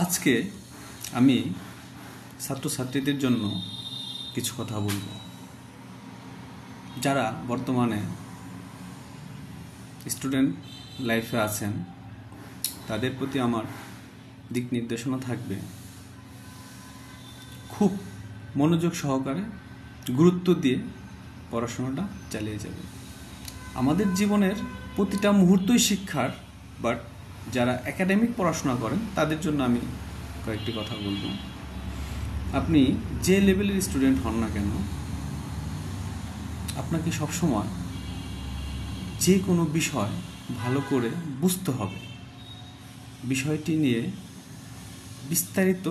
আজকে আমি ছাত্রছাত্রীদের জন্য কিছু কথা বলবো, যারা বর্তমানে স্টুডেন্ট লাইফে আছেন। তাদের প্রতি আমার দিক নির্দেশনা থাকবে, খুব মনোযোগ সহকারে গুরুত্ব দিয়ে পড়াশোনাটা চালিয়ে যাবে। আমাদের জীবনের প্রতিটা মুহূর্তই শিক্ষার, বাট যারা একাডেমিক পড়াশোনা করেন তাদের জন্য আমি কয়েকটি কথা বলবো। আপনি যে লেভেলের স্টুডেন্ট হন না কেন, আপনাকে সবসময় যে কোনো বিষয় ভালো করে বুঝতে হবে, বিষয়টি নিয়ে বিস্তারিত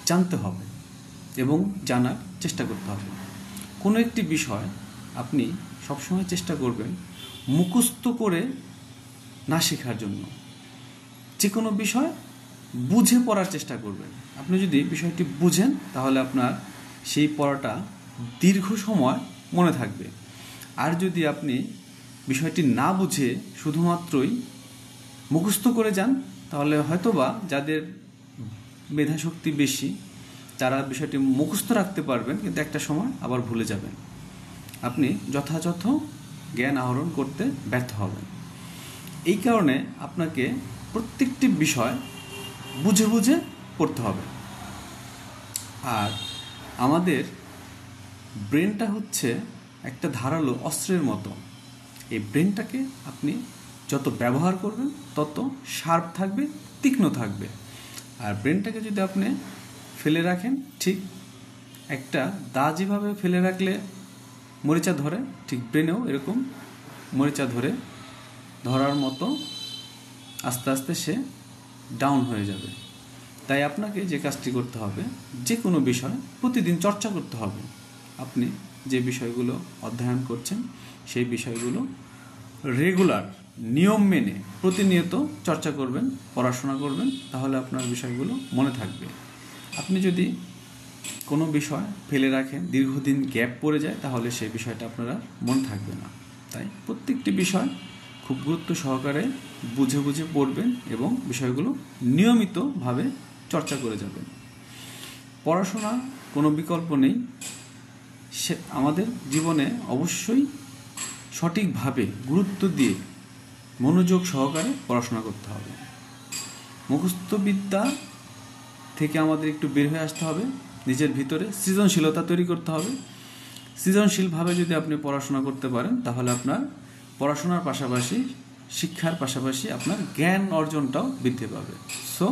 জানতে হবে এবং জানার চেষ্টা করতে হবে। কোনো একটি বিষয় আপনি সবসময় চেষ্টা করবেন মুখস্থ করে না শেখার জন্য। যে কোনো বিষয় বুঝে পড়ার চেষ্টা করবেন। আপনি যদি বিষয়টি বুঝেন তাহলে আপনার সেই পড়াটা দীর্ঘ সময় মনে থাকবে। আর যদি আপনি বিষয়টি না বুঝে শুধুমাত্রই মুখস্থ করে যান, তাহলে হয়তোবা যাদের মেধাশক্তি বেশি তারা বিষয়টি মুখস্থ রাখতে পারবেন, কিন্তু একটা সময় আবার ভুলে যাবেন। আপনি যথাযথ জ্ঞান আহরণ করতে ব্যর্থ হবেন। এই কারণে আপনাকে প্রত্যেকটি বিষয় বুঝে বুঝে পড়তে হবে। আর আমাদের ব্রেনটা হচ্ছে একটা ধারালো অস্ত্রের মতো। এই ব্রেনটাকে আপনি যত ব্যবহার করবেন তত শার্প থাকবে, তীক্ষ্ণ থাকবে। আর ব্রেনটাকে যদি আপনি ফেলে রাখেন, ঠিক একটা দা যেভাবে ফেলে রাখলে মরিচা ধরে, ঠিক ব্রেনেও এরকম মরিচা ধরার মতো আস্তে আস্তে সে ডাউন হয়ে যাবে। তাই আপনাকে যে কাজটি করতে হবে, যে কোনো বিষয় প্রতিদিন চর্চা করতে হবে। আপনি যে বিষয়গুলো অধ্যয়ন করছেন সেই বিষয়গুলো রেগুলার নিয়ম মেনে প্রতিনিয়ত চর্চা করবেন, পড়াশোনা করবেন, তাহলে আপনার বিষয়গুলো মনে থাকবে। আপনি যদি কোনো বিষয় ফেলে রাখেন, দীর্ঘদিন গ্যাপ পড়ে যায়, তাহলে সেই বিষয়টা আপনার মনে থাকবে না। তাই প্রত্যেকটি বিষয় খুব গুরুত্ব সহকারে বুঝে বুঝে পড়বেন এবং বিষয়গুলো নিয়মিতভাবে চর্চা করে যাবেন। পড়াশোনা কোনো বিকল্প নেই। সে আমাদের জীবনে অবশ্যই সঠিকভাবে গুরুত্ব দিয়ে মনোযোগ সহকারে পড়াশোনা করতে হবে। মুখস্থবিদ্যা থেকে আমাদের একটু বের হয়ে আসতে হবে, নিজের ভিতরে সৃজনশীলতা তৈরি করতে হবে। সৃজনশীলভাবে যদি আপনি পড়াশোনা করতে পারেন, তাহলে আপনার পড়াশোনার পাশাপাশি, শিক্ষার পাশাপাশি আপনার জ্ঞান অর্জনটাও বৃদ্ধি পাবে। সো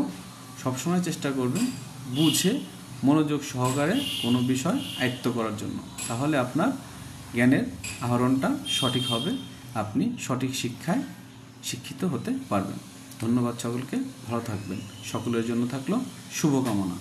সবসময় চেষ্টা করবেন বুঝে মনোযোগ সহকারে কোনো বিষয় আয়ত্ত করার জন্য, তাহলে আপনার জ্ঞানের আহরণটা সঠিক হবে, আপনি সঠিক শিক্ষায় শিক্ষিত হতে পারবেন। ধন্যবাদ সকলকে, ভালো থাকবেন। সকলের জন্য থাকলো শুভকামনা।